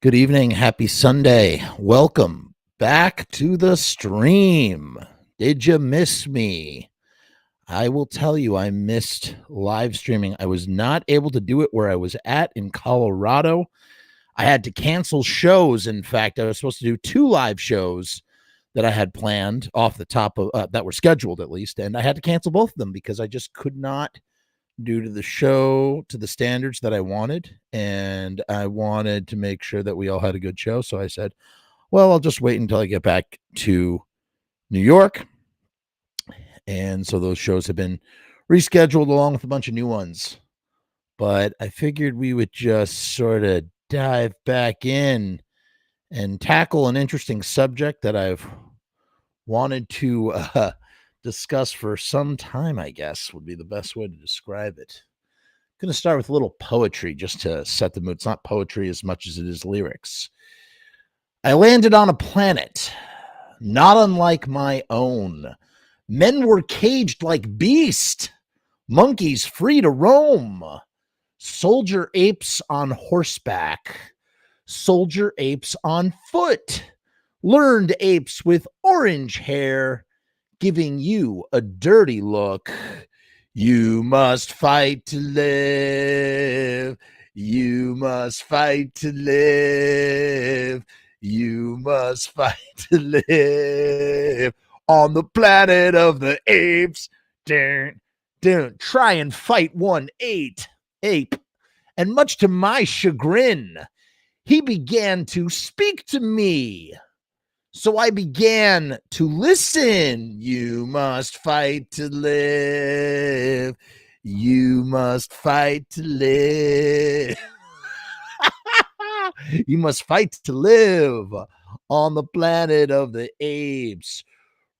Good evening. Happy Sunday. Welcome back to the stream. Did you miss me? I will tell you, I missed live streaming. I was not able to do it where I was at in Colorado. I had to cancel shows. In fact, I was supposed to do 2 live shows that I had planned off the top of that were scheduled at least, and I had to cancel both of them because I just could not due to the show to the standards that I wanted, and I wanted to make sure that we all had a good show. So I said, well, I'll just wait until I get back to New York. And so those shows have been rescheduled along with a bunch of new ones. But I figured we would just sort of dive back in and tackle an interesting subject that I've wanted to discuss for some time, I guess would be the best way to describe it. I'm going to start with a little poetry just to set the mood. It's not poetry as much as it is lyrics. I landed on a planet not unlike my own. Men were caged like beasts, monkeys free to roam. Soldier apes on horseback, soldier apes on foot, learned apes with orange hair, giving you a dirty look. You must fight to live. You must fight to live. You must fight to live on the planet of the apes. Don't try and fight one ape. And much to my chagrin, he began to speak to me. So I began to listen. You must fight to live. You must fight to live. You must fight to live on the planet of the apes.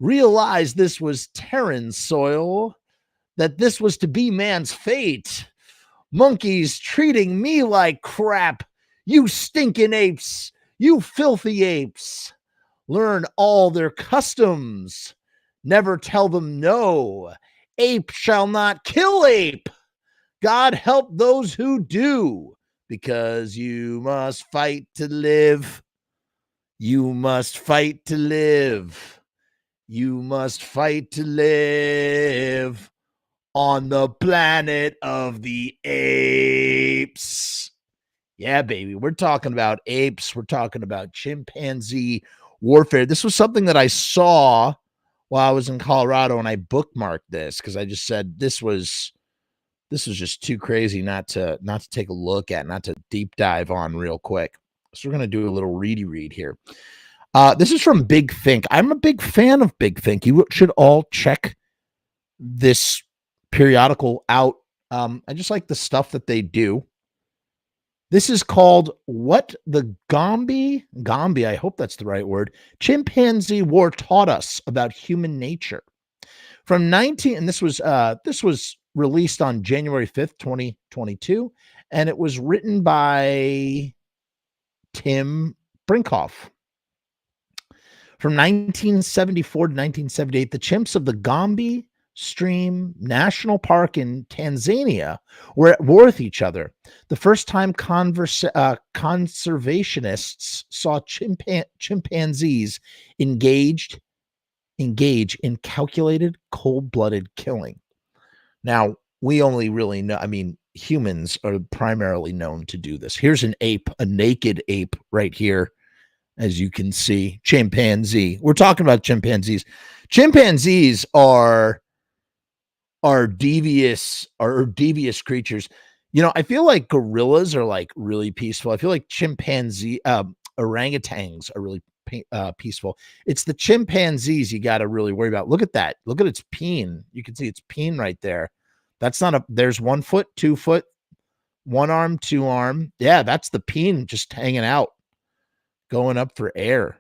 Realize this was Terran soil, that this was to be man's fate. Monkeys treating me like crap. You stinking apes. You filthy apes. Learn all their customs. Never tell them no. Ape shall not kill ape. God help those who do, because you must fight to live. You must fight to live. You must fight to live on the planet of the apes. Yeah, baby. We're talking about apes. We're talking about chimpanzee warfare. This was something that I saw while I was in Colorado, and I bookmarked this because I just said this was just too crazy not to take a look at, not to deep dive on real quick. So we're gonna do a little ready read here. This is from Big Think. I'm a big fan of Big Think. You should all check this periodical out. I just like the stuff that they do. This is called What the Gombe, I hope that's the right word, Chimpanzee War Taught Us About Human Nature. And this was released on January 5th, 2022, and it was written by Tim Brinkhoff. From 1974 to 1978, the chimps of the Gombe Stream National Park in Tanzania were at war with each other. The first time conservationists saw chimpanzees engage in calculated, cold-blooded killing. Now, we only really know, humans are primarily known to do this. Here's an ape, a naked ape right here, as you can see, chimpanzee. We're talking about chimpanzees. Chimpanzees are devious creatures. I feel like gorillas are like really peaceful. I feel like orangutans are really peaceful. It's the chimpanzees you got to really worry about. Look at that. Look at its peen. You can see its peen right there. There's 1 foot, 2 foot, 1 arm, 2 arm. Yeah, that's the peen just hanging out, going up for air.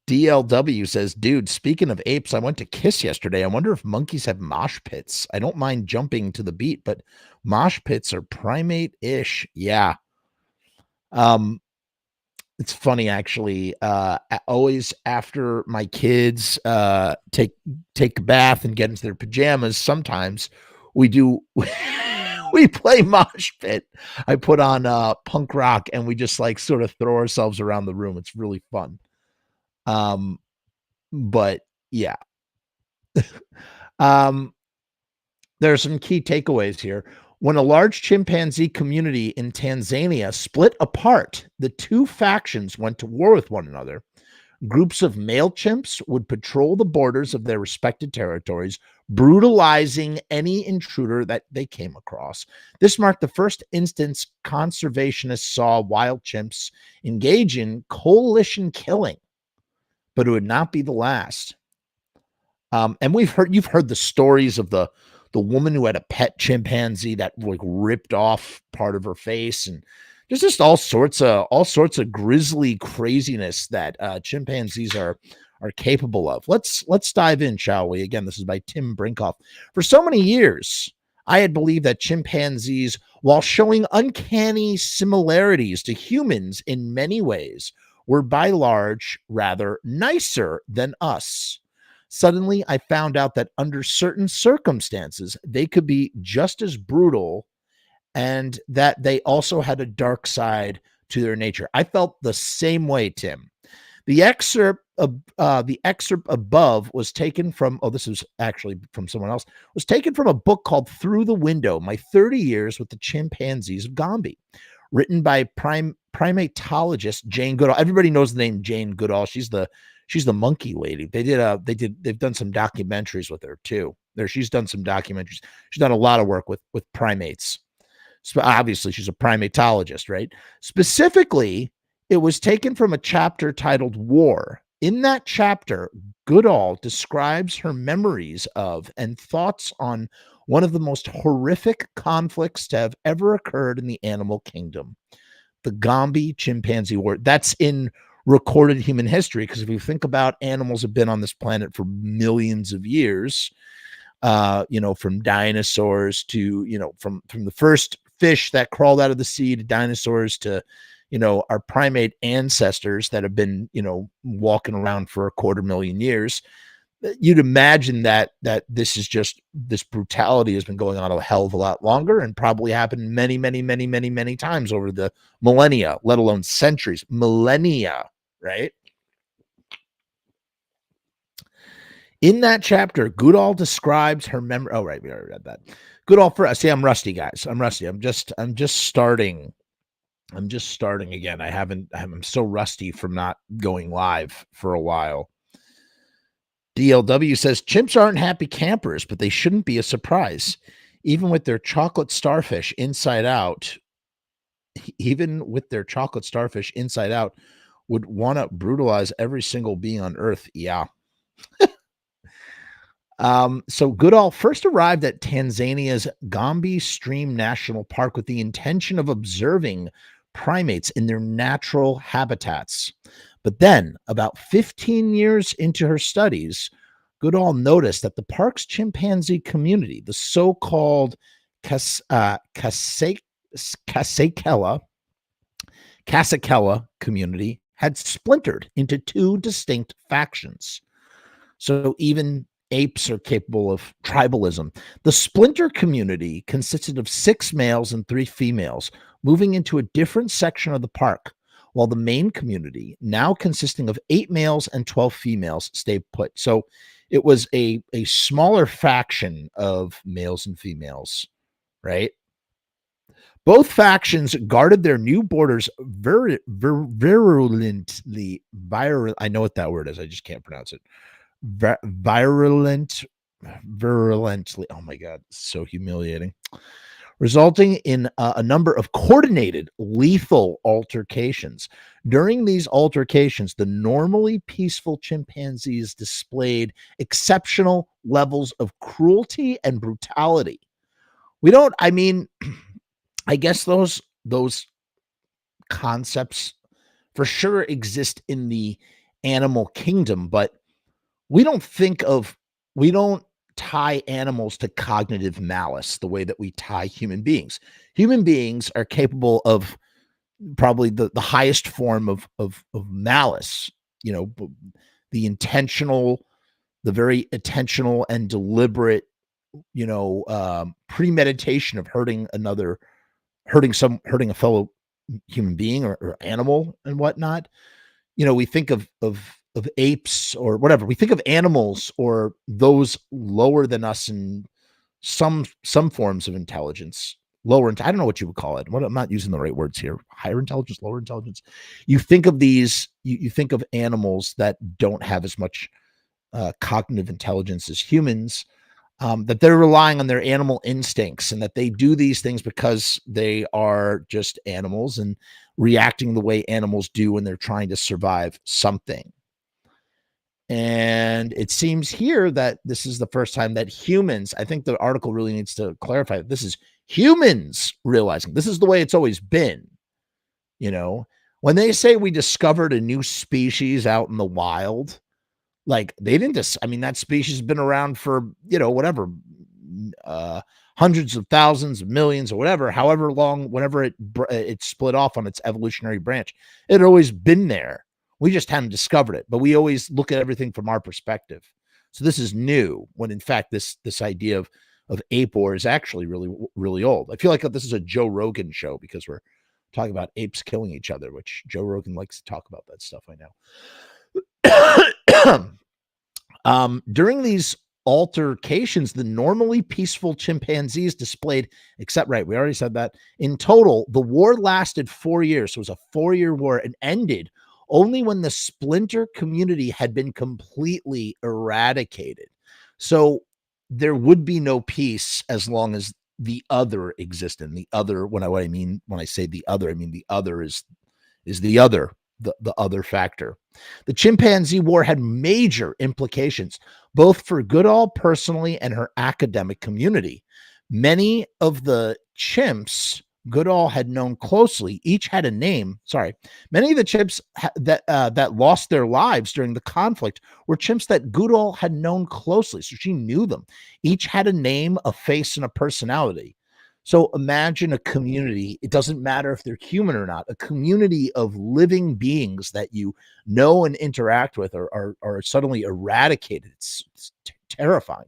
DLW says, dude, speaking of apes, I went to Kiss yesterday. I wonder if monkeys have mosh pits. I don't mind jumping to the beat, but mosh pits are primate-ish. Yeah. It's funny, actually. Always after my kids take a bath and get into their pajamas, sometimes we do we play mosh pit. I put on punk rock and we just like sort of throw ourselves around the room. It's really fun. Um, but yeah. Um, there are some key takeaways here. When a large chimpanzee community in Tanzania split apart, the two factions went to war with one another. Groups of male chimps would patrol the borders of their respected territories, brutalizing any intruder that they came across. This marked the first instance conservationists saw wild chimps engage in coalition killing, but it would not be the last. And you've heard the stories of the woman who had a pet chimpanzee that like ripped off part of her face, and there's just all sorts of grisly craziness that chimpanzees are capable of. Let's dive in, shall we? Again, this is by Tim Brinkoff. For so many years, I had believed that chimpanzees, while showing uncanny similarities to humans in many ways, were by large rather nicer than us. Suddenly, I found out that under certain circumstances, they could be just as brutal and that they also had a dark side to their nature. I felt the same way, Tim. The excerpt above was taken from, oh, this was actually from someone else, was taken from a book called Through the Window, My 30 Years with the Chimpanzees of Gombe, written by primatologist Jane Goodall. Everybody knows the name Jane Goodall. She's the monkey lady. They've done some documentaries with her too. She's done some documentaries. She's done a lot of work with primates. So obviously, she's a primatologist, right? Specifically, it was taken from a chapter titled War. In that chapter, Goodall describes her memories of and thoughts on one of the most horrific conflicts to have ever occurred in the animal kingdom, the Gombe Chimpanzee War. That's in recorded human history, because if you think about animals have been on this planet for millions of years, from dinosaurs to, from the first fish that crawled out of the sea to dinosaurs to, our primate ancestors that have been, walking around for 250,000 years. You'd imagine that this brutality has been going on a hell of a lot longer and probably happened many, many, many, many, many times over the millennia, let alone centuries, millennia, right? In that chapter, Goodall describes her memory. Oh, right, we already read that. Goodall see, I'm rusty, guys. I'm rusty. I'm just starting. I'm just starting again. I'm so rusty from not going live for a while. DLW says chimps aren't happy campers, but they shouldn't be a surprise. Even with their chocolate starfish inside out, would want to brutalize every single being on Earth. Yeah. So Goodall first arrived at Tanzania's Gombe Stream National Park with the intention of observing primates in their natural habitats. But then, about 15 years into her studies, Goodall noticed that the park's chimpanzee community, the so-called Kasekela community, had splintered into two distinct factions. So even apes are capable of tribalism. The splinter community consisted of 6 males and 3 females moving into a different section of the park, while the main community, now consisting of 8 males and 12 females, stayed put. So it was a smaller faction of males and females, right? Both factions guarded their new borders virulently. I know what that word is. I just can't pronounce it. Virulently. Oh my God, so humiliating. Resulting in a number of coordinated lethal altercations. During these altercations, the normally peaceful chimpanzees displayed exceptional levels of cruelty and brutality. I guess those concepts for sure exist in the animal kingdom, but we don't tie animals to cognitive malice the way that we tie human beings. Human beings are capable of probably the highest form of malice, the very intentional and deliberate premeditation of hurting a fellow human being or animal and whatnot. We think of apes or whatever. We think of animals or those lower than us in some forms of intelligence. I don't know what you would call it. I'm not using the right words here. Higher intelligence, lower intelligence. You think of these. You think of animals that don't have as much cognitive intelligence as humans, that they're relying on their animal instincts and that they do these things because they are just animals and reacting the way animals do when they're trying to survive something. And it seems here that this is the first time that humans, I think the article really needs to clarify that this is humans realizing this is the way it's always been. You know, when they say we discovered a new species out in the wild, like they didn't just, I mean, that species has been around for, whatever, uh, hundreds of thousands of millions or whatever, however long, whenever it split off on its evolutionary branch, it had always been there. We just hadn't discovered it, but we always look at everything from our perspective. So this is new when in fact, this idea of ape war is actually really, really old. I feel like this is a Joe Rogan show because we're talking about apes killing each other, which Joe Rogan likes to talk about that stuff. I know. During these altercations, the normally peaceful chimpanzees displayed, except right, we already said that. In total, the war lasted 4 years. So it was a 4-year war and ended only when the splinter community had been completely eradicated. So there would be no peace as long as the other existed. And the other, what I mean when I say the other, I mean the other is the other, the other factor. The chimpanzee war had major implications, both for Goodall personally and her academic community. Many of the chimps Goodall had known closely each had a name. Sorry, many of the chimps that lost their lives during the conflict were chimps that Goodall had known closely, so she knew them. Each had a name, a face, and a personality. So imagine a community. It doesn't matter if they're human or not. A community of living beings that you know and interact with are suddenly eradicated. It's terrifying.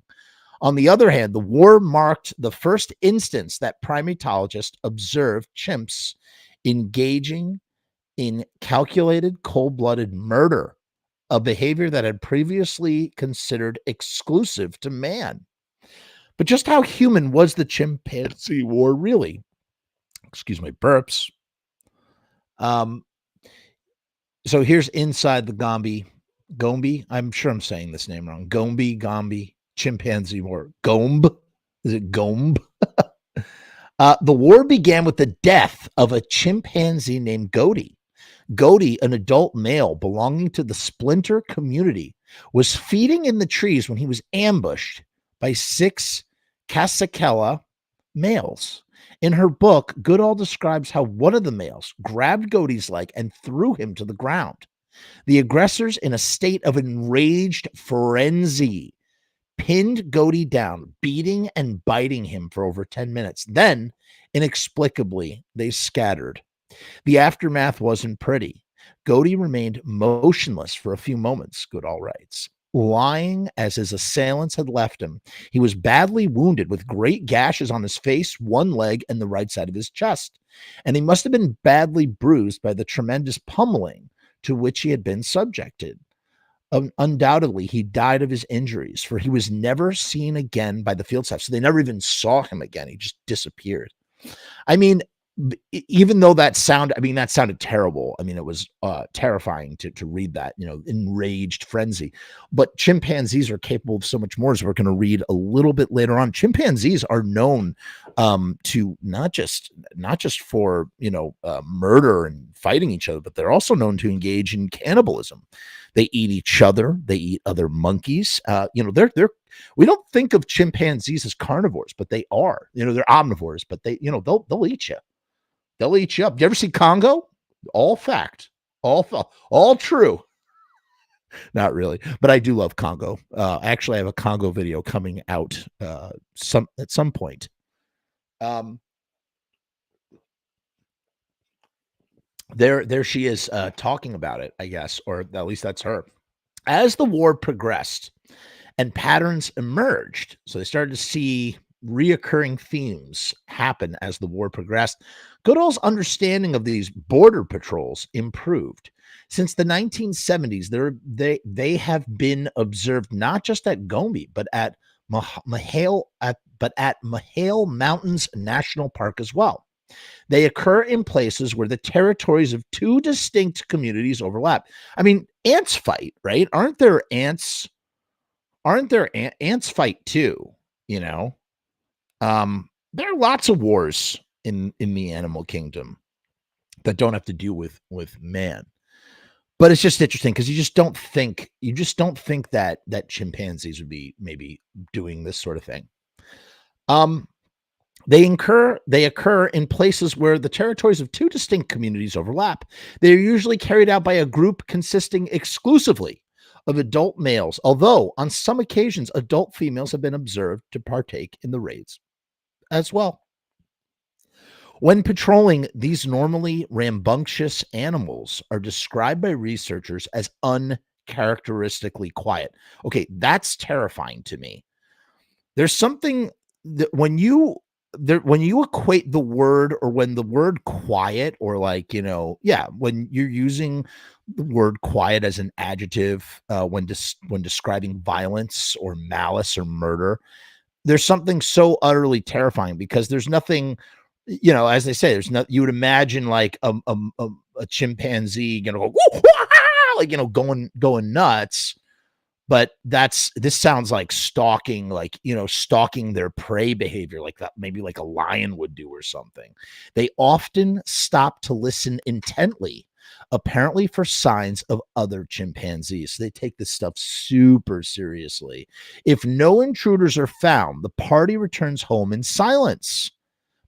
On the other hand, the war marked the first instance that primatologists observed chimps engaging in calculated, cold-blooded murder, a behavior that had previously considered exclusive to man. But just how human was the chimpanzee war really? Excuse my burps. Um, so here's inside the Gombe. I'm sure I'm saying this name wrong. Gombe Chimpanzee War. Gombe? Is it Gombe? The war began with the death of a chimpanzee named Godi. Godi, an adult male belonging to the splinter community, was feeding in the trees when he was ambushed by 6 Kasakela males. In her book, Goodall describes how one of the males grabbed Godi's leg and threw him to the ground. The aggressors, in a state of enraged frenzy, pinned Godi down, beating and biting him for over 10 minutes. Then, inexplicably, they scattered. The aftermath wasn't pretty. Godi remained motionless for a few moments, Goodall writes, lying as his assailants had left him. He was badly wounded with great gashes on his face, one leg, and the right side of his chest. And he must have been badly bruised by the tremendous pummeling to which he had been subjected. Undoubtedly, he died of his injuries, for he was never seen again by the field staff. So they never even saw him again. He just disappeared. I mean, even though that sounded terrible. I mean, it was terrifying to read that, enraged frenzy. But chimpanzees are capable of so much more, as we're going to read a little bit later on. Chimpanzees are known to not just for murder and fighting each other, but they're also known to engage in cannibalism. They eat each other. They eat other monkeys. They're we don't think of chimpanzees as carnivores, but they are. They're omnivores, but they'll eat you. They'll eat you up. You ever see Congo? All fact, all true. Not really, but I do love Congo. Actually, I have a Congo video coming out at some point. There she is talking about it, I guess, or at least that's her. As the war progressed, and patterns emerged. So they started to see reoccurring themes happen as the war progressed. Goodall's understanding of these border patrols improved. Since the 1970s, they have been observed not just at Gombe, but at Mahale Mountains National Park as well. They occur in places where the territories of two distinct communities overlap. I mean, ants fight, right? Aren't there ants fight too, you know? There are lots of wars in the animal kingdom that don't have to do with man. But it's just interesting because you just don't think that chimpanzees would be maybe doing this sort of thing. Um, they occur in places where the territories of two distinct communities overlap. They are usually carried out by a group consisting exclusively of adult males, although on some occasions adult females have been observed to partake in the raids as well. When patrolling, these normally rambunctious animals are described by researchers as uncharacteristically quiet. Okay, that's terrifying to me. There's something that when you equate the word, or when the word quiet, or like, yeah, when you're using the word quiet as an adjective, when describing violence or malice or murder, there's something so utterly terrifying, because there's nothing, as they say, there's not, you would imagine like a chimpanzee, go, "Woo, wah," like, going nuts. But this sounds like stalking, like, stalking their prey behavior, like that, maybe like a lion would do or something. They often stop to listen intently, apparently for signs of other chimpanzees. So they take this stuff super seriously. If no intruders are found, the party returns home in silence.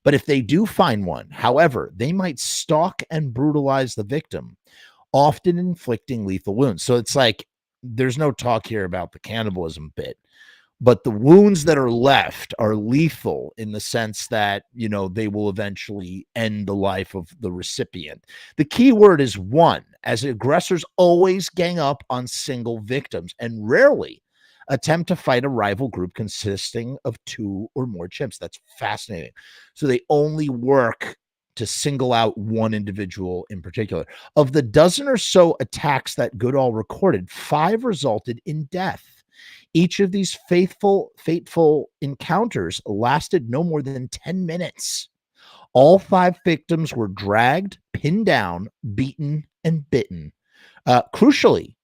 But if they do find one, however, they might stalk and brutalize the victim, often inflicting lethal wounds. So it's like, there's no talk here about the cannibalism bit, but the wounds that are left are lethal, in the sense that, they will eventually end the life of the recipient. The key word is one, as aggressors always gang up on single victims and rarely attempt to fight a rival group consisting of two or more chimps. That's fascinating. So they only work to single out one individual in particular. Of the dozen or so attacks that Goodall recorded, 5 resulted in death. Each of these fateful encounters lasted no more than 10 minutes. All 5 victims were dragged, pinned down, beaten, and bitten. Crucially,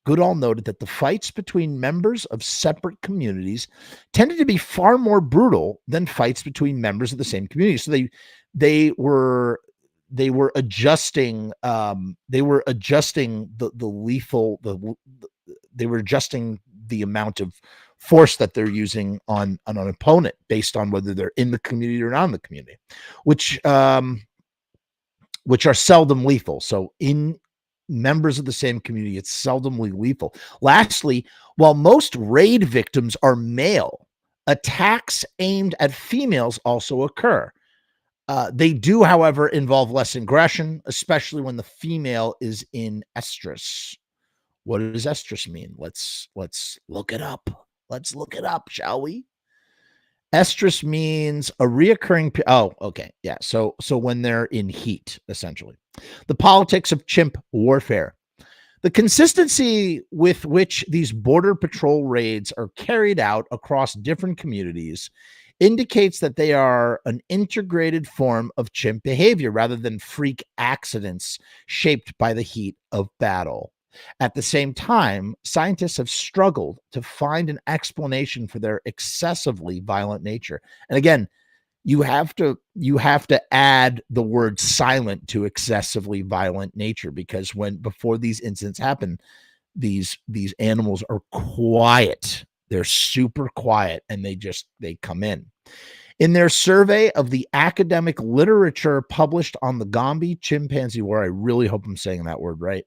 Goodall noted that the fights between members of separate communities tended to be far more brutal than fights between members of the same community. So they were adjusting the lethal they were adjusting the amount of force that they're using on an opponent based on whether they're in the community or not in the community, which are seldom lethal. So in members of the same community, it's seldomly lethal. Lastly, while most raid victims are male, attacks aimed at females also occur. They do, however, involve less aggression, especially when the female is in estrus. What does estrus mean? Let's look it up. Let's look it up, shall we? Estrus means a reoccurring. Oh, okay, yeah. So when they're in heat, essentially. The politics of chimp warfare. The consistency with which these border patrol raids are carried out across different communities indicates that they are an integrated form of chimp behavior rather than freak accidents shaped by the heat of battle. At the same time, scientists have struggled to find an explanation for their excessively violent nature. And again, you have to add the word silent to excessively violent nature, because before these incidents happen, these animals are quiet. They're super quiet, and they come in. In their survey of the academic literature published on the Gombe Chimpanzee War, I really hope I'm saying that word right,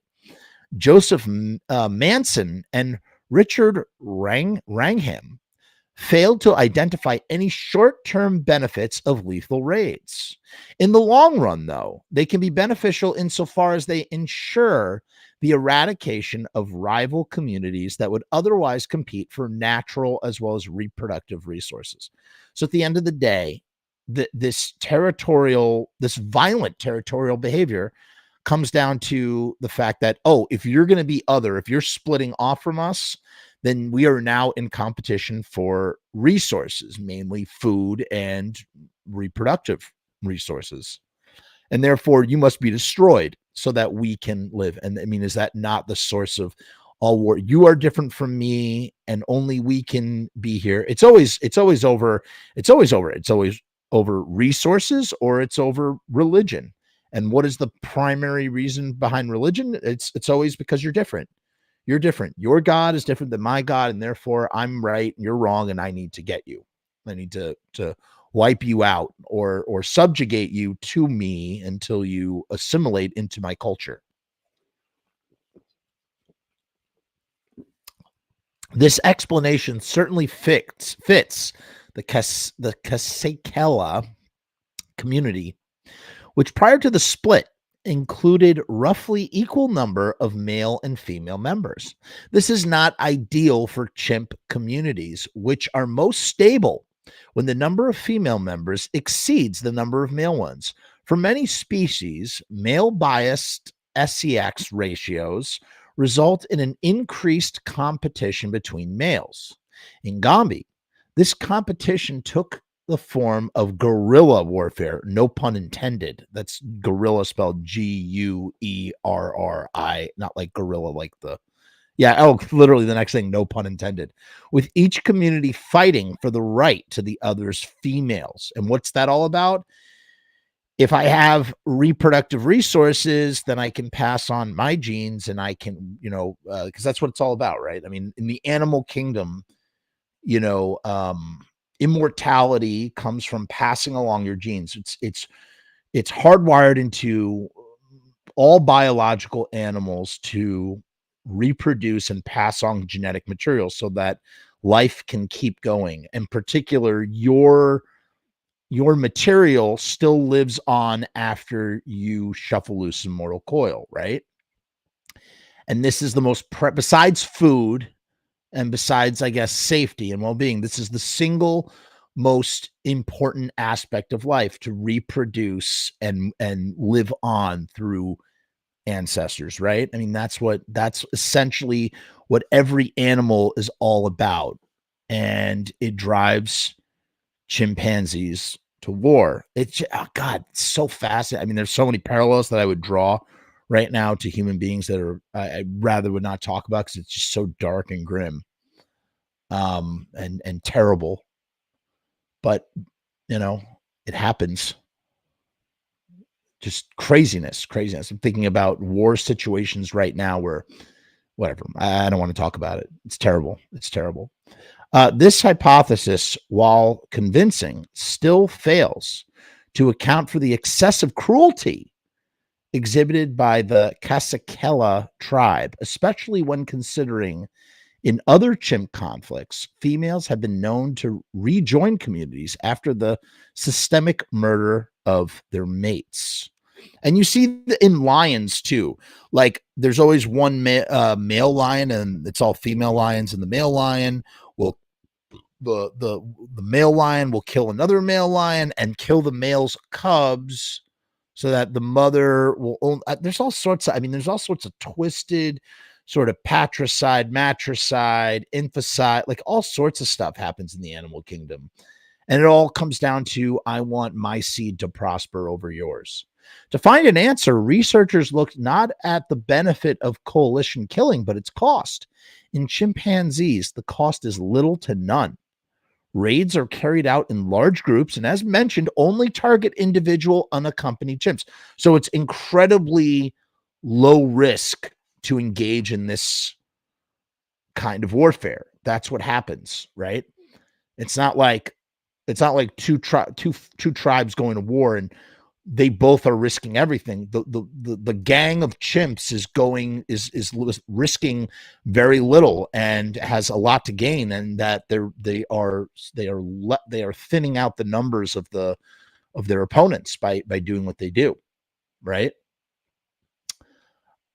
Joseph Manson and Richard Wrangham failed to identify any short-term benefits of lethal raids. In the long run, though, they can be beneficial insofar as they ensure the eradication of rival communities that would otherwise compete for natural as well as reproductive resources. So at the end of the day, this violent territorial behavior comes down to the fact that, oh, if you're going to be other, if you're splitting off from us, then we are now in competition for resources, mainly food and reproductive resources. And therefore, you must be destroyed so that we can live. And I mean, is that not the source of all war? You are different from me, and only we can be here. It's always over resources, or it's over religion. And what is the primary reason behind religion? It's always because you're different. You're different. Your God is different than my God, and therefore I'm right and you're wrong, and I need to get you. I need to wipe you out or subjugate you to me until you assimilate into my culture. This explanation certainly fits the Kasekela community, which prior to the split included roughly equal number of male and female members. This is not ideal for chimp communities, which are most stable when the number of female members exceeds the number of male ones. For many species, male biased SCX ratios result in an increased competition between males. In Gombe, this competition took the form of guerrilla warfare, no pun intended. That's guerrilla spelled Guerri, not like gorilla, like the, yeah, oh, literally the next thing, no pun intended, with each community fighting for the right to the other's females. And what's that all about? If I have reproductive resources, then I can pass on my genes, and I can, because that's what it's all about, right? I mean, in the animal kingdom, you know, immortality comes from passing along your genes. It's hardwired into all biological animals to reproduce and pass on genetic material so that life can keep going. In particular, your material still lives on after you shuffle loose some mortal coil, right? And this is the most besides food, and besides, I guess, safety and well-being, this is the single most important aspect of life, to reproduce and live on through ancestors, right? I mean, that's essentially what every animal is all about. And it drives chimpanzees to war. It's, oh God, it's so fascinating. I mean, there's so many parallels that I would draw right now to human beings that are I rather would not talk about, because it's just so dark and grim, and terrible. But it happens. Just craziness. I'm thinking about war situations right now where, whatever, I don't want to talk about it. It's terrible. This hypothesis, while convincing, still fails to account for the excessive cruelty exhibited by the Kasekela tribe, especially when considering in other chimp conflicts, females have been known to rejoin communities after the systemic murder of their mates. And you see in lions too. Like, there's always one male lion, and it's all female lions, and the male lion will the male lion will kill another male lion and kill the male's cubs, so that the mother will own. There's all sorts of twisted sort of patricide, matricide, infanticide, like all sorts of stuff happens in the animal kingdom. And it all comes down to, I want my seed to prosper over yours. To find an answer, researchers looked not at the benefit of coalition killing, but its cost. In chimpanzees, the cost is little to none. Raids are carried out in large groups and, as mentioned, only target individual unaccompanied chimps. So it's incredibly low risk to engage in this kind of warfare. That's what happens, right? It's not like two tribes going to war and they both are risking everything. The gang of chimps is risking very little and has a lot to gain, and that they are thinning out the numbers of their opponents by doing what they do, right?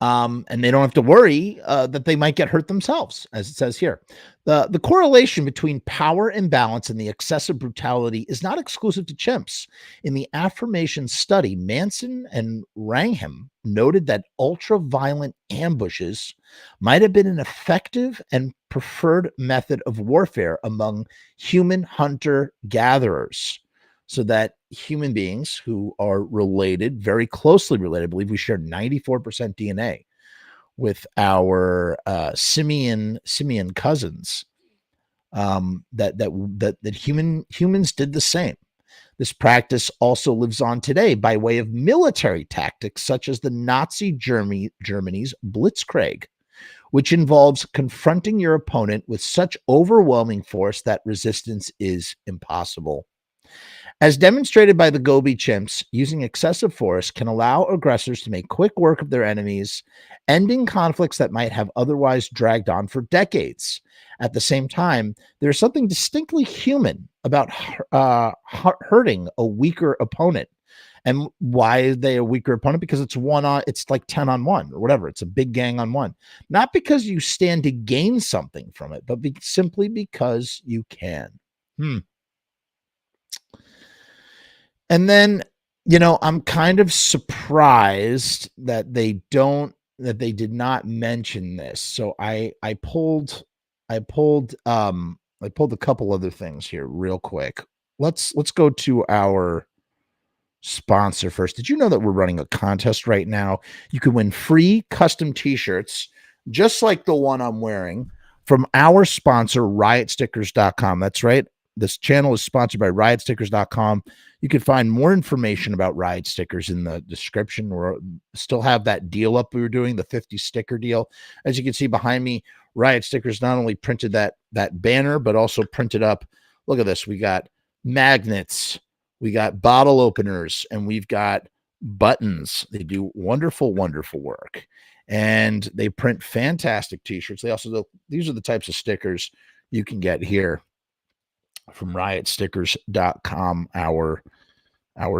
And they don't have to worry that they might get hurt themselves, as it says here. The correlation between power imbalance and the excessive brutality is not exclusive to chimps. In the affirmation study, Manson and Wrangham noted that ultra-violent ambushes might have been an effective and preferred method of warfare among human hunter-gatherers. So that human beings who are related, very closely related, I believe we share 94% DNA with our simian cousins, that humans did the same. This practice also lives on today by way of military tactics such as the Nazi Germany's Blitzkrieg, which involves confronting your opponent with such overwhelming force that resistance is impossible. As demonstrated by the Gombe chimps, using excessive force can allow aggressors to make quick work of their enemies, ending conflicts that might have otherwise dragged on for decades. At the same time, there's something distinctly human about hurting a weaker opponent. And why are they a weaker opponent? Because it's like 10 on 1 or whatever. It's a big gang on one. Not because you stand to gain something from it, but simply because you can. And then, I'm kind of surprised that they did not mention this. So I pulled a couple other things here real quick. Let's go to our sponsor first. Did you know that we're running a contest right now? You can win free custom t-shirts, just like the one I'm wearing, from our sponsor, riotstickers.com. That's right. This channel is sponsored by riotstickers.com. You can find more information about Riot Stickers in the description. We still have that deal up we were doing, the 50 sticker deal. As you can see behind me, Riot Stickers not only printed that banner, but also printed up, look at this, we got magnets, we got bottle openers, and we've got buttons. They do wonderful, wonderful work. And they print fantastic t-shirts. They also, these are the types of stickers you can get here from riotstickers.com, our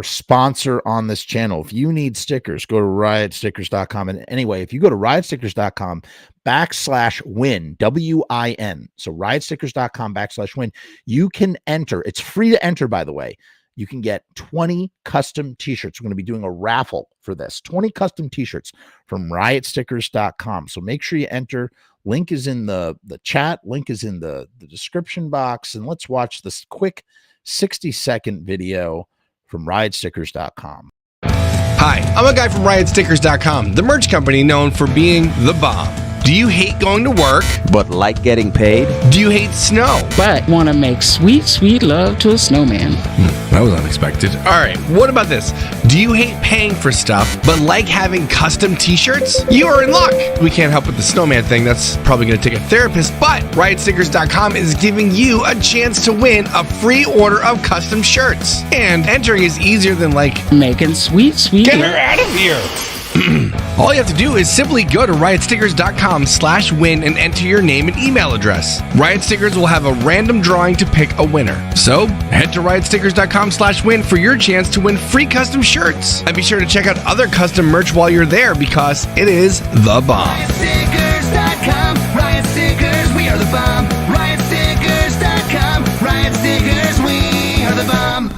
sponsor on this channel. If you need stickers, go to riotstickers.com. And anyway, if you go to riotstickers.com/win, WIN, so riotstickers.com/win, you can enter. It's free to enter, by the way. You can get 20 custom t-shirts. We're going to be doing a raffle for this. 20 custom t-shirts from riotstickers.com. So make sure you enter. Link is in the chat. Link is in the description box. And let's watch this quick 60-second video from riotstickers.com. Hi, I'm a guy from riotstickers.com, the merch company known for being the bomb. Do you hate going to work, but like getting paid? Do you hate snow, but want to make sweet, sweet love to a snowman? That was unexpected. All right, what about this? Do you hate paying for stuff, but like having custom t-shirts? You are in luck. We can't help with the snowman thing. That's probably going to take a therapist, but riotstickers.com is giving you a chance to win a free order of custom shirts. And entering is easier than making sweet, sweet love. Get her out of here. All you have to do is simply go to riotstickers.com/win and enter your name and email address. Riot Stickers will have a random drawing to pick a winner. So head to riotstickers.com/win for your chance to win free custom shirts. And be sure to check out other custom merch while you're there, because it is the bomb. Riotstickers.com, Riot Stickers, we are the bomb. Riotstickers.com, Riot Stickers, we are the bomb.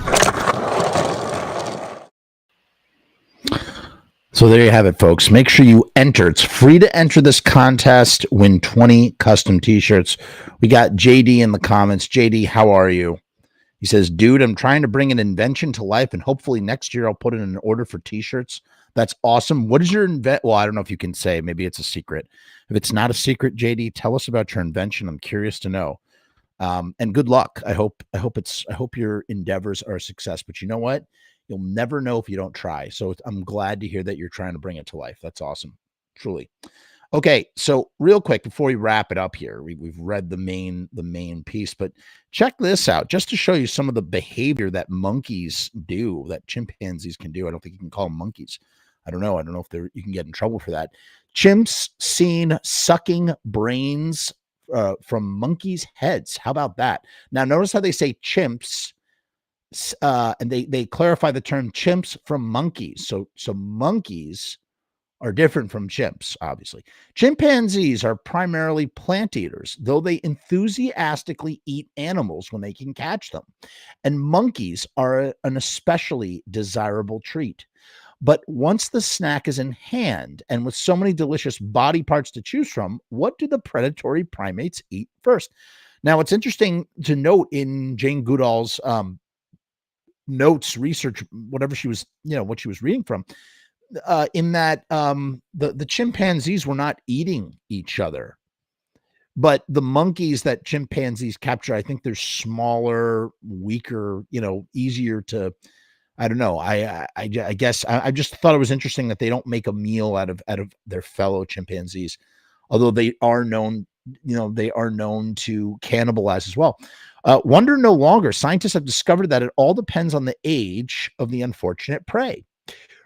So there you have it, folks. Make sure you enter. It's free to enter this contest. Win 20 custom t-shirts. We got JD in the comments. JD, how are you? He says, dude, I'm trying to bring an invention to life, and hopefully next year I'll put in an order for t-shirts. That's awesome. What is your Well, I don't know if you can say. Maybe it's a secret. If it's not a secret, JD, tell us about your invention. I'm curious to know. And good luck. I hope your endeavors are a success. But you know what? You'll never know if you don't try. So I'm glad to hear that you're trying to bring it to life. That's awesome. Truly. Okay, so real quick before we wrap it up here, we've read the main piece, but check this out just to show you some of the behavior that monkeys do, that chimpanzees can do. I don't think you can call them monkeys. I don't know. I don't know if you can get in trouble for that. Chimps seen sucking brains from monkeys' heads. How about that? Now, notice how they say chimps, and they clarify the term chimps from monkeys. So monkeys are different from chimps, obviously. Chimpanzees are primarily plant eaters, though they enthusiastically eat animals when they can catch them. And monkeys are an especially desirable treat. But once the snack is in hand and with so many delicious body parts to choose from, what do the predatory primates eat first? Now, it's interesting to note in Jane Goodall's notes, research, whatever she was, what she was reading from, in that the chimpanzees were not eating each other, but the monkeys that chimpanzees capture, I think they're smaller, weaker, easier to. I don't know. I guess I just thought it was interesting that they don't make a meal out of their fellow chimpanzees, although they are known. They are known to cannibalize as well. Wonder no longer. Scientists have discovered that it all depends on the age of the unfortunate prey.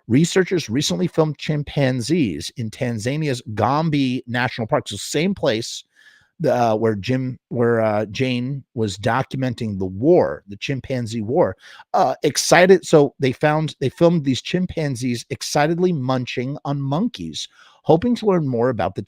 Researchers recently filmed chimpanzees in Tanzania's Gombe National Park, so same place where Jane was documenting the chimpanzee war. So they filmed these chimpanzees excitedly munching on monkeys, hoping to learn more about the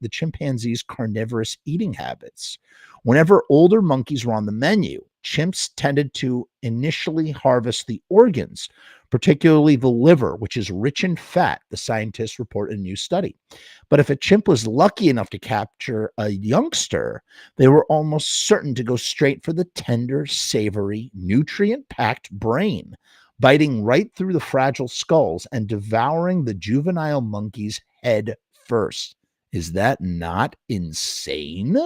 chimpanzees' carnivorous eating habits. Whenever older monkeys were on the menu, chimps tended to initially harvest the organs, particularly the liver, which is rich in fat, the scientists report in a new study. But if a chimp was lucky enough to capture a youngster, they were almost certain to go straight for the tender, savory, nutrient-packed brain, biting right through the fragile skulls and devouring the juvenile monkey's head first. Is that not insane?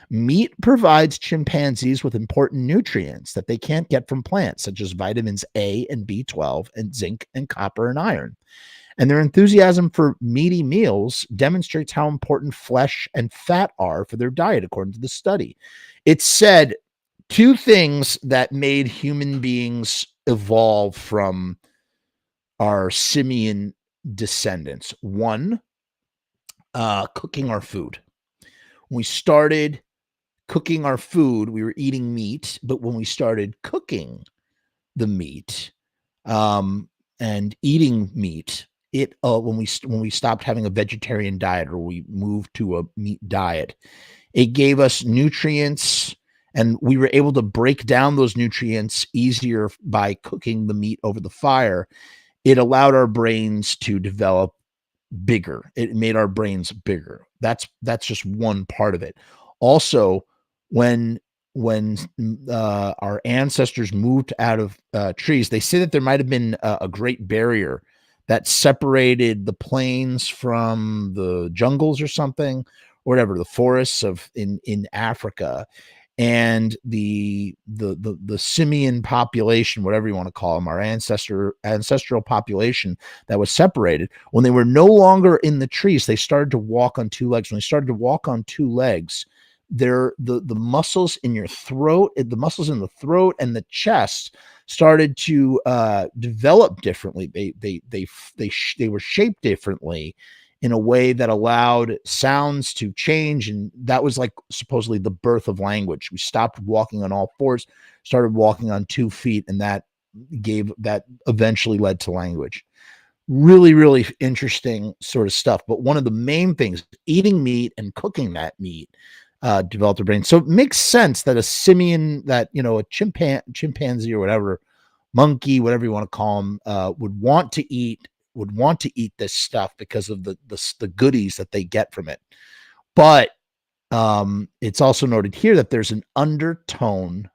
Meat provides chimpanzees with important nutrients that they can't get from plants, such as vitamins A and B12, and zinc and copper and iron. And their enthusiasm for meaty meals demonstrates how important flesh and fat are for their diet, according to the study. It said two things that made human beings evolve from our simian descendants. One, cooking our food. When we started cooking our food, we were eating meat, but when we started cooking the meat and eating meat, when we stopped having a vegetarian diet or we moved to a meat diet, it gave us nutrients, and we were able to break down those nutrients easier by cooking the meat over the fire. It allowed our brains to develop bigger. It made our brains bigger. That's just one part of it. Also, when our ancestors moved out of trees, they say that there might have been a great barrier that separated the plains from the jungles or something, or whatever, the forests in Africa, and the simian population, whatever you want to call them, our ancestral population that was separated. When they were no longer in the trees, they started to walk on two legs. When they started to walk on two legs, the muscles in your throat, the muscles in the throat and the chest started to develop differently. They were shaped differently in a way that allowed sounds to change, and that was like supposedly the birth of language. We stopped walking on all fours, started walking on 2 feet, and that eventually led to language. Really, really interesting sort of stuff. But one of the main things, eating meat and cooking that meat, developed a brain. So it makes sense that a simian, that a chimpanzee or whatever, monkey, whatever you want to call them, would want to eat this stuff because of the goodies that they get from it. But it's also noted here that there's an undertone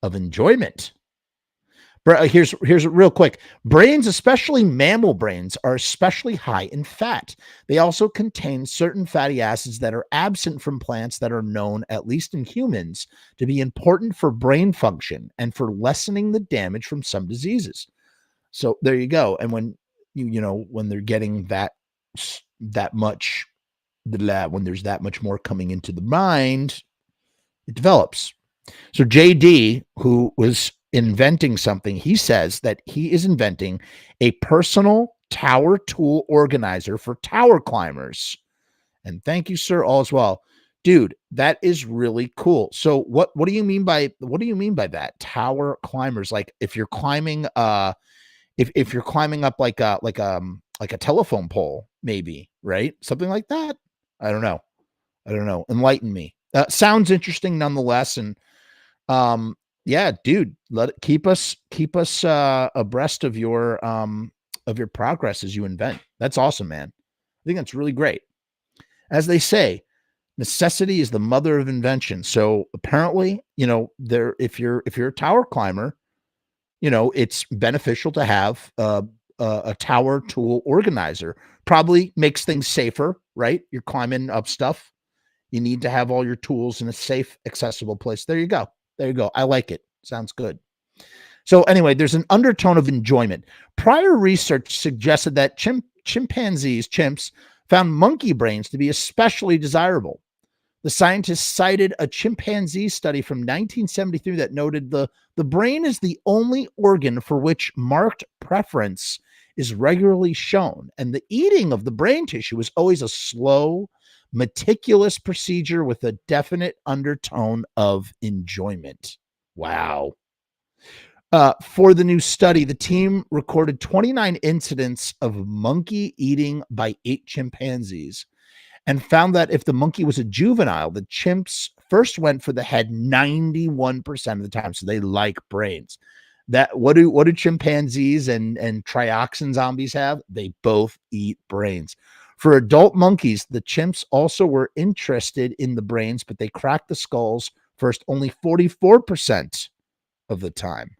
of enjoyment. Here's real quick. Brains, especially mammal brains, are especially high in fat. They also contain certain fatty acids that are absent from plants that are known, at least in humans, to be important for brain function and for lessening the damage from some diseases. So there you go. And when when they're getting that much when there's that much more coming into the mind, it develops. So JD, who was inventing something, he says that he is inventing a personal tower tool organizer for tower climbers. And thank you, sir, all as well. Dude, that is really cool. So what do you mean by that? Tower climbers? Like if you're climbing if you're climbing up like a telephone pole, maybe, right? Something like that. I don't know. Enlighten me. Sounds interesting nonetheless. And yeah, dude, keep us abreast of your progress as you invent. That's awesome, man. I think that's really great. As they say, necessity is the mother of invention. So apparently, if you're a tower climber, it's beneficial to have a tower tool organizer. Probably makes things safer, right? You're climbing up stuff. You need to have all your tools in a safe, accessible place. There you go. I like it. Sounds good. So anyway, there's an undertone of enjoyment. Prior research suggested that chimps found monkey brains to be especially desirable. The scientists cited a chimpanzee study from 1973 that noted the brain is the only organ for which marked preference is regularly shown, and the eating of the brain tissue is always a slow, meticulous procedure with a definite undertone of enjoyment. Wow. For the new study, the team recorded 29 incidents of monkey eating by 8 chimpanzees and found that if the monkey was a juvenile, the chimps first went for the head 91% of the time. So they like brains. What do chimpanzees and trioxin zombies have? They both eat brains. For adult monkeys, the chimps also were interested in the brains, but they cracked the skulls first only 44% of the time.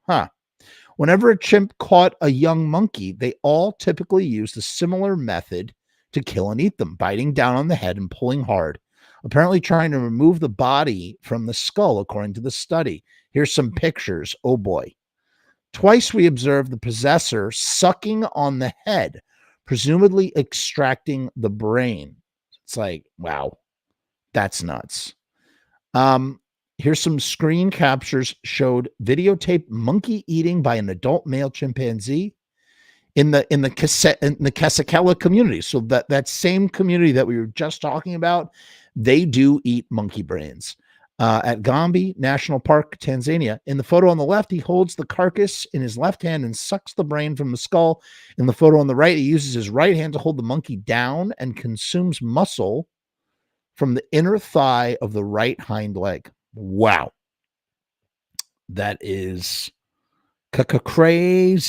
Whenever a chimp caught a young monkey, they all typically used a similar method to kill and eat them, biting down on the head and pulling hard, apparently trying to remove the body from the skull, according to the study. Here's some pictures. Oh boy. Twice we observed the possessor sucking on the head, presumably extracting the brain. It's like, wow, that's nuts. Here's some screen captures showed videotaped monkey eating by an adult male chimpanzee in the Kasakela community. So that same community that we were just talking about, they do eat monkey brains. At Gombe National Park, Tanzania. In the photo on the left, he holds the carcass in his left hand and sucks the brain from the skull. In the photo on the right, he uses his right hand to hold the monkey down and consumes muscle from the inner thigh of the right hind leg. Wow. That is crazy.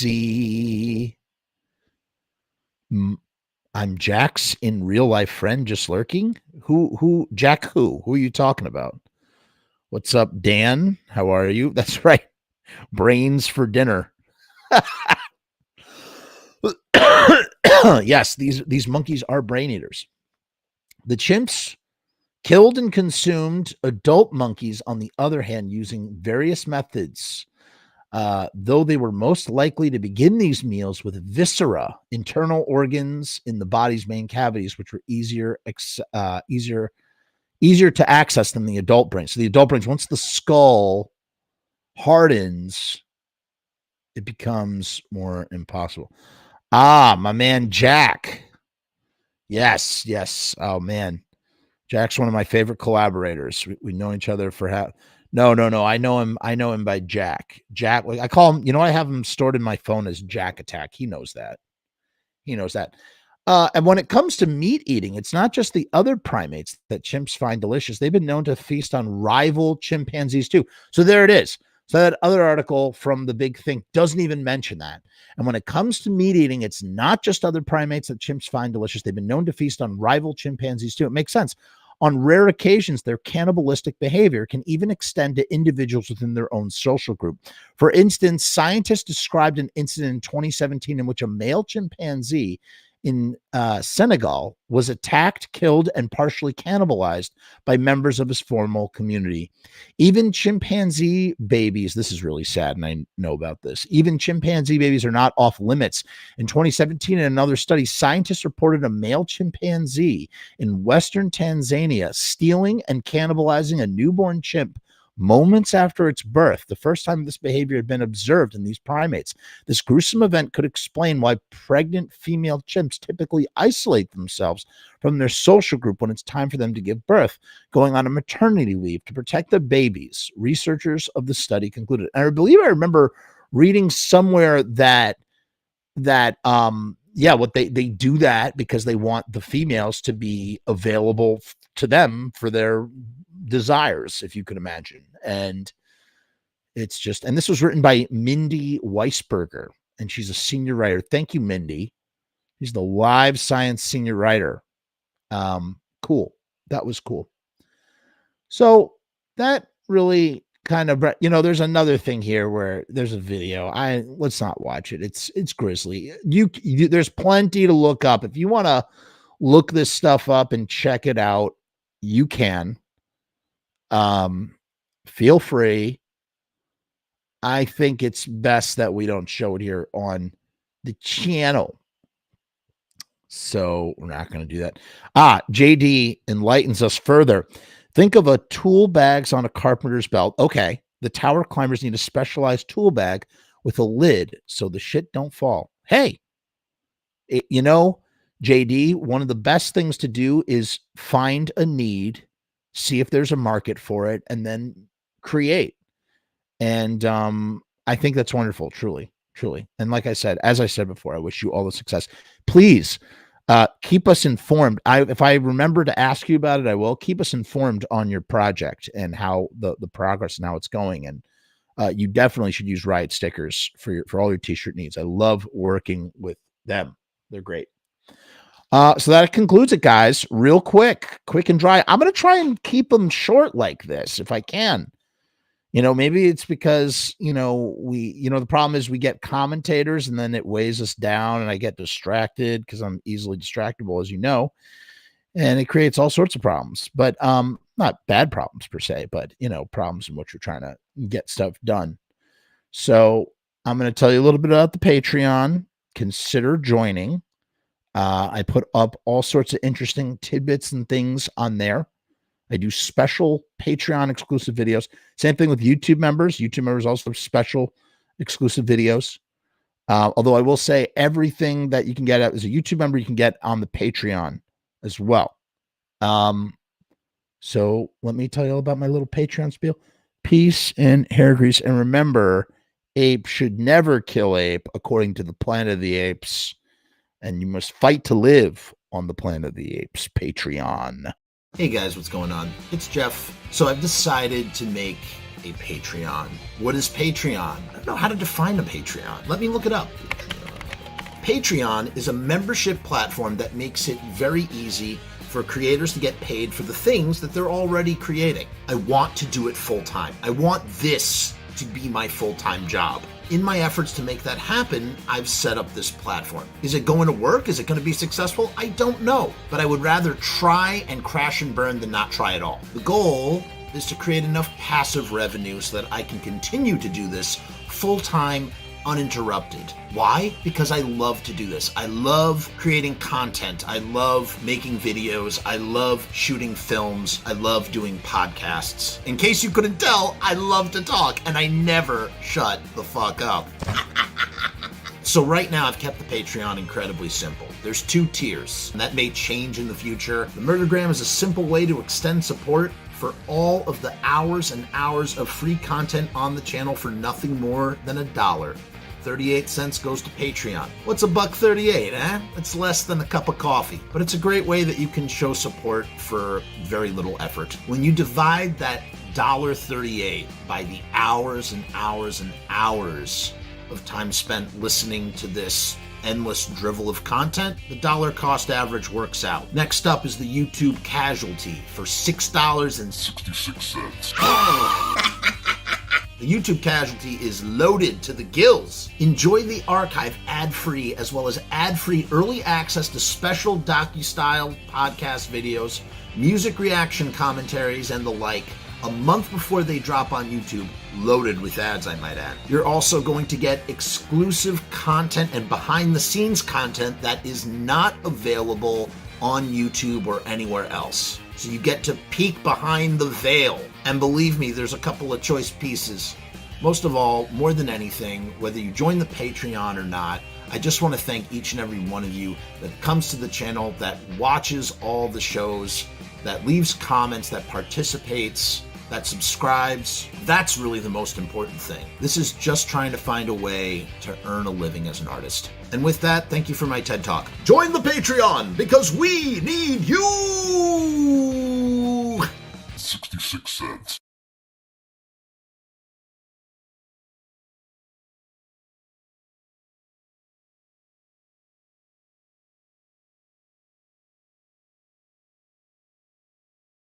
I'm Jack's in real life friend just lurking. Who Jack who are you talking about? What's up, Dan? How are you? That's right. Brains for dinner. Yes, these monkeys are brain eaters. The chimps killed and consumed adult monkeys, on the other hand, using various methods, though they were most likely to begin these meals with viscera, internal organs in the body's main cavities, which were easier to access than the adult brain. So the adult brains, once the skull hardens, it becomes more impossible. My man Jack. Yes. Oh man, Jack's one of my favorite collaborators. We know each other for No. I know him by Jack. Jack. I call him. I have him stored in my phone as Jack Attack. He knows that. And when it comes to meat eating, it's not just the other primates that chimps find delicious. They've been known to feast on rival chimpanzees too. So there it is. So that other article from the Big Think doesn't even mention that. And when it comes to meat eating, it's not just other primates that chimps find delicious. They've been known to feast on rival chimpanzees too. It makes sense. On rare occasions, their cannibalistic behavior can even extend to individuals within their own social group. For instance, scientists described an incident in 2017 in which a male chimpanzee in Senegal was attacked, killed, and partially cannibalized by members of his formal community. Even chimpanzee babies, this is really sad, and I know about this. Even chimpanzee babies are not off limits. In 2017, in another study, scientists reported a male chimpanzee in Western Tanzania stealing and cannibalizing a newborn chimp moments after its birth, the first time this behavior had been observed in these primates. This gruesome event could explain why pregnant female chimps typically isolate themselves from their social group when it's time for them to give birth, going on a maternity leave to protect the babies, researchers of the study concluded. And I believe I remember reading somewhere that what they do that because they want the females to be available to them for their desires, if you could imagine. And it's just, and this was written by Mindy Weisberger, and she's a senior writer. Thank you, Mindy. She's the Live Science senior writer. Cool. That was cool. So that really kind of, there's another thing here where there's a video. Let's not watch it. It's grisly. You there's plenty to look up. If you want to look this stuff up and check it out, you can. Feel free. I think it's best that we don't show it here on the channel. So we're not going to do that. JD enlightens us further. Think of a tool bags on a carpenter's belt. Okay. The tower climbers need a specialized tool bag with a lid so the shit don't fall. Hey, JD, one of the best things to do is find a need, see if there's a market for it, and then create. And I think that's wonderful, truly. And like I said, as I said before, I wish you all the success. Please keep us informed. If I remember to ask you about it, I will. Keep us informed on your project and how the progress and how it's going. And you definitely should use Riot stickers for all your t-shirt needs. I love working with them. They're great. So that concludes it, guys. Real quick and dry. I'm going to try and keep them short like this if I can. Maybe it's because, the problem is we get commentators and then it weighs us down and I get distracted because I'm easily distractible, as you know, and it creates all sorts of problems, but not bad problems per se, but, problems in which you're trying to get stuff done. So I'm going to tell you a little bit about the Patreon. Consider joining. I put up all sorts of interesting tidbits and things on there. I do special Patreon exclusive videos. Same thing with YouTube members. YouTube members also have special exclusive videos. Although I will say everything that you can get as a YouTube member, you can get on the Patreon as well. So let me tell you all about my little Patreon spiel. Peace and hair grease. And remember, ape should never kill ape according to the Planet of the Apes. And you must fight to live on the Planet of the Apes Patreon. Hey guys, what's going on? It's Jeff. So I've decided to make a Patreon. What is Patreon? I don't know how to define a Patreon. Let me look it up. Patreon is a membership platform that makes it very easy for creators to get paid for the things that they're already creating. I want to do it full time. I want this to be my full-time job. In my efforts to make that happen, I've set up this platform. Is it going to work? Is it going to be successful? I don't know, but I would rather try and crash and burn than not try at all. The goal is to create enough passive revenue so that I can continue to do this full-time, uninterrupted. Why? Because I love to do this. I love creating content. I love making videos. I love shooting films. I love doing podcasts. In case you couldn't tell, I love to talk and I never shut the fuck up. So right now I've kept the Patreon incredibly simple. There's 2 tiers, and that may change in the future. The Murdergram is a simple way to extend support for all of the hours and hours of free content on the channel for nothing more than $1. 38 cents goes to Patreon. What's $1.38, eh? It's less than a cup of coffee, but it's a great way that you can show support for very little effort. When you divide that $1.38 by the hours and hours and hours of time spent listening to this endless drivel of content, the dollar cost average works out. Next up is the YouTube casualty for $6.66. The YouTube casualty is loaded to the gills. Enjoy the archive ad-free, as well as ad-free early access to special docu-style podcast videos, music reaction commentaries, and the like, a month before they drop on YouTube, loaded with ads, I might add. You're also going to get exclusive content and behind-the-scenes content that is not available on YouTube or anywhere else. So you get to peek behind the veil. And believe me, there's a couple of choice pieces. Most of all, more than anything, whether you join the Patreon or not, I just want to thank each and every one of you that comes to the channel, that watches all the shows, that leaves comments, that participates, that subscribes. That's really the most important thing. This is just trying to find a way to earn a living as an artist. And with that, thank you for my TED Talk. Join the Patreon, because we need you! 66 cents.